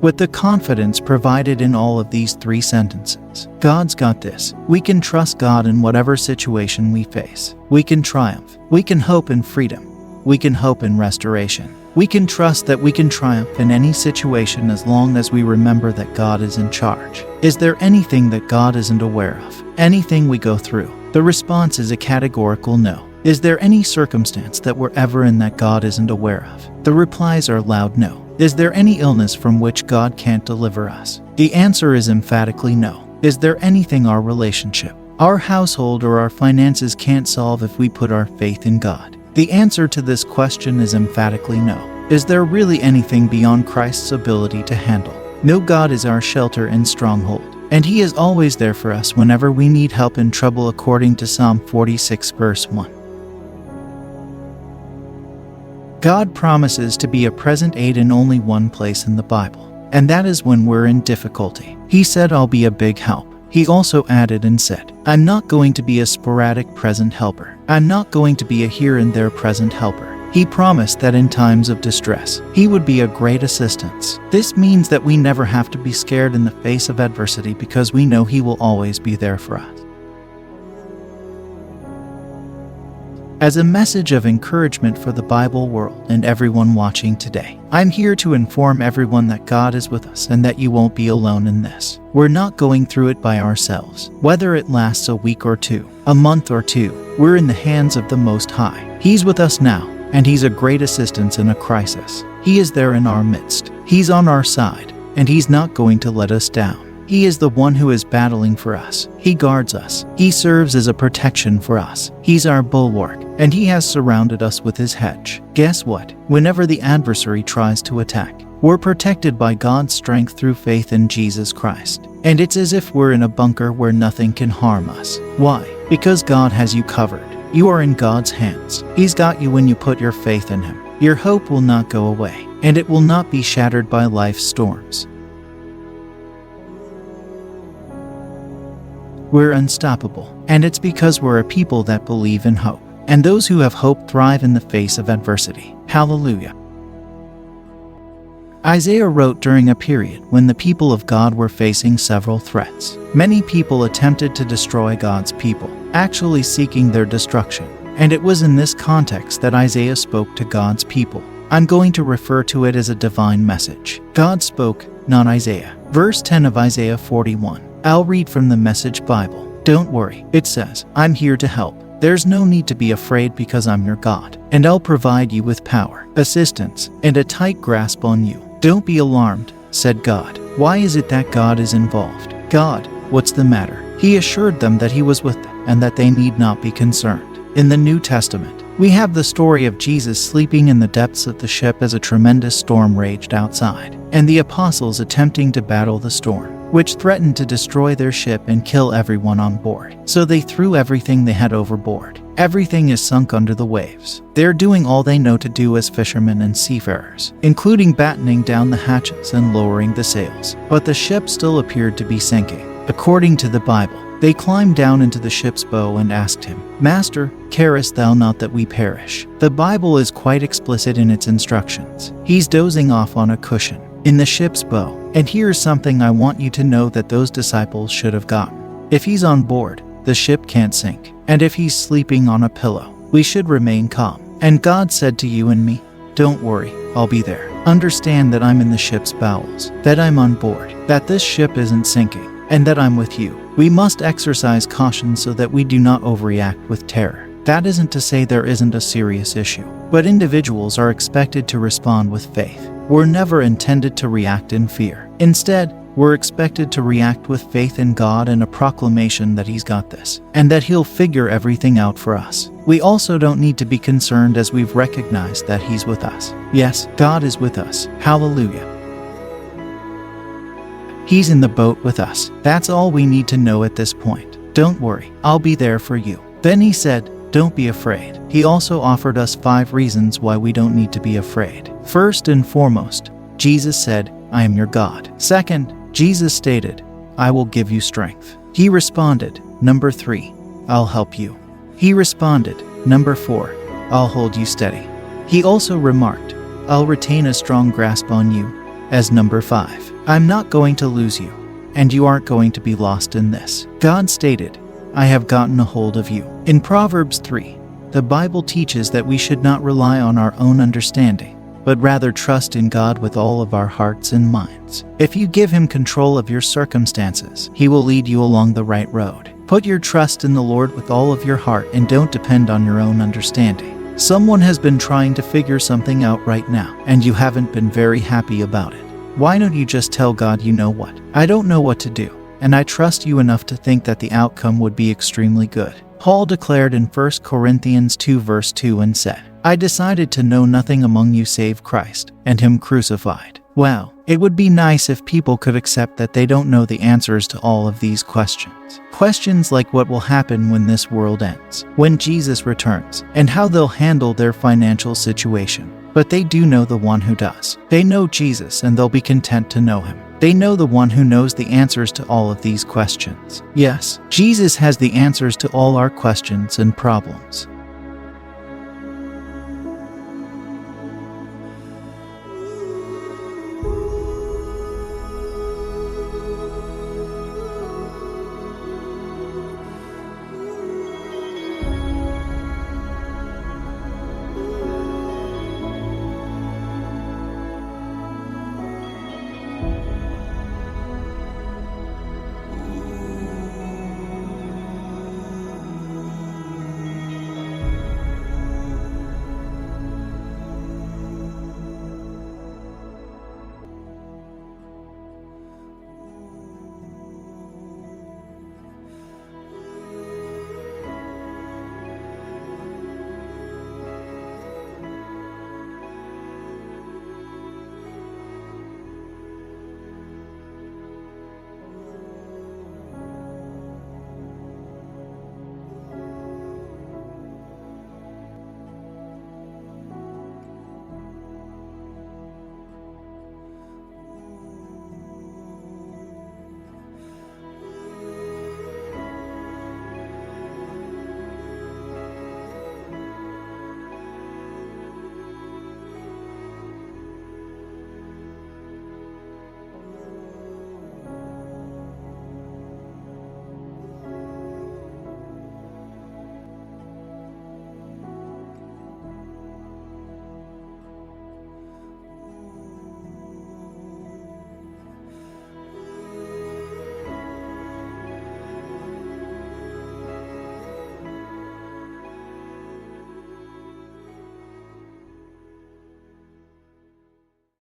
with the confidence provided in all of these 3 sentences. God's got this. We can trust God in whatever situation we face. We can triumph. We can hope in freedom. We can hope in restoration. We can trust that we can triumph in any situation as long as we remember that God is in charge. Is there anything that God isn't aware of? Anything we go through? The response is a categorical no. Is there any circumstance that we're ever in that God isn't aware of? The replies are loud no. Is there any illness from which God can't deliver us? The answer is emphatically no. Is there anything our relationship, our household, or our finances can't solve if we put our faith in God? The answer to this question is emphatically no. Is there really anything beyond Christ's ability to handle? No, God is our shelter and stronghold, and He is always there for us whenever we need help in trouble, according to Psalm 46 verse 1. God promises to be a present aid in only one place in the Bible, and that is when we're in difficulty. He said, "I'll be a big help." He also added and said, "I'm not going to be a sporadic present helper. I'm not going to be a here and there present helper." He promised that in times of distress, He would be a great assistance. This means that we never have to be scared in the face of adversity because we know He will always be there for us. As a message of encouragement for the Bible world and everyone watching today, I'm here to inform everyone that God is with us and that you won't be alone in this. We're not going through it by ourselves. Whether it lasts a week or 2, a month or 2, we're in the hands of the Most High. He's with us now, and He's a great assistance in a crisis. He is there in our midst. He's on our side, and He's not going to let us down. He is the one who is battling for us. He guards us. He serves as a protection for us. He's our bulwark, and He has surrounded us with His hedge. Guess what? Whenever the adversary tries to attack, we're protected by God's strength through faith in Jesus Christ. And it's as if we're in a bunker where nothing can harm us. Why? Because God has you covered. You are in God's hands. He's got you when you put your faith in Him. Your hope will not go away, and it will not be shattered by life's storms. We're unstoppable, and it's because we're a people that believe in hope. And those who have hope thrive in the face of adversity. Hallelujah. Isaiah wrote during a period when the people of God were facing several threats. Many people attempted to destroy God's people, actually seeking their destruction. And it was in this context that Isaiah spoke to God's people. I'm going to refer to it as a divine message. God spoke, not Isaiah. Verse 10 of Isaiah 41. I'll read from the Message Bible. Don't worry, it says, I'm here to help. There's no need to be afraid because I'm your God, and I'll provide you with power, assistance, and a tight grasp on you. Don't be alarmed, said God. Why is it that God is involved? God, what's the matter? He assured them that He was with them and that they need not be concerned. In the New Testament, we have the story of Jesus sleeping in the depths of the ship as a tremendous storm raged outside, and the apostles attempting to battle the storm, which threatened to destroy their ship and kill everyone on board. So they threw everything they had overboard. Everything is sunk under the waves. They're doing all they know to do as fishermen and seafarers, including battening down the hatches and lowering the sails. But the ship still appeared to be sinking. According to the Bible, they climbed down into the ship's bow and asked Him, Master, carest thou not that we perish? The Bible is quite explicit in its instructions. He's dozing off on a cushion in the ship's bow. And here's something I want you to know that those disciples should have gotten. If He's on board, the ship can't sink. And if He's sleeping on a pillow, we should remain calm. And God said to you and me, don't worry, I'll be there. Understand that I'm in the ship's bowels, that I'm on board, that this ship isn't sinking, and that I'm with you. We must exercise caution so that we do not overreact with terror. That isn't to say there isn't a serious issue, but individuals are expected to respond with faith. We're never intended to react in fear. Instead, we're expected to react with faith in God and a proclamation that He's got this, and that He'll figure everything out for us. We also don't need to be concerned as we've recognized that He's with us. Yes, God is with us. Hallelujah. He's in the boat with us. That's all we need to know at this point. Don't worry, I'll be there for you. Then He said, don't be afraid. He also offered us 5 reasons why we don't need to be afraid. First and foremost, Jesus said, I am your God. Second, Jesus stated, I will give you strength. He responded, number 3, I'll help you. He responded, number 4, I'll hold you steady. He also remarked, I'll retain a strong grasp on you, as number 5. I'm not going to lose you, and you aren't going to be lost in this. God stated, I have gotten a hold of you. In Proverbs 3, the Bible teaches that we should not rely on our own understanding, but rather trust in God with all of our hearts and minds. If you give Him control of your circumstances, He will lead you along the right road. Put your trust in the Lord with all of your heart and don't depend on your own understanding. Someone has been trying to figure something out right now, and you haven't been very happy about it. Why don't you just tell God, you know what? I don't know what to do, and I trust you enough to think that the outcome would be extremely good. Paul declared in 1 Corinthians 2 verse 2 and said, I decided to know nothing among you save Christ, and Him crucified. Well, it would be nice if people could accept that they don't know the answers to all of these questions. Questions like what will happen when this world ends, when Jesus returns, and how they'll handle their financial situation. But they do know the one who does. They know Jesus and they'll be content to know Him. They know the one who knows the answers to all of these questions. Yes, Jesus has the answers to all our questions and problems.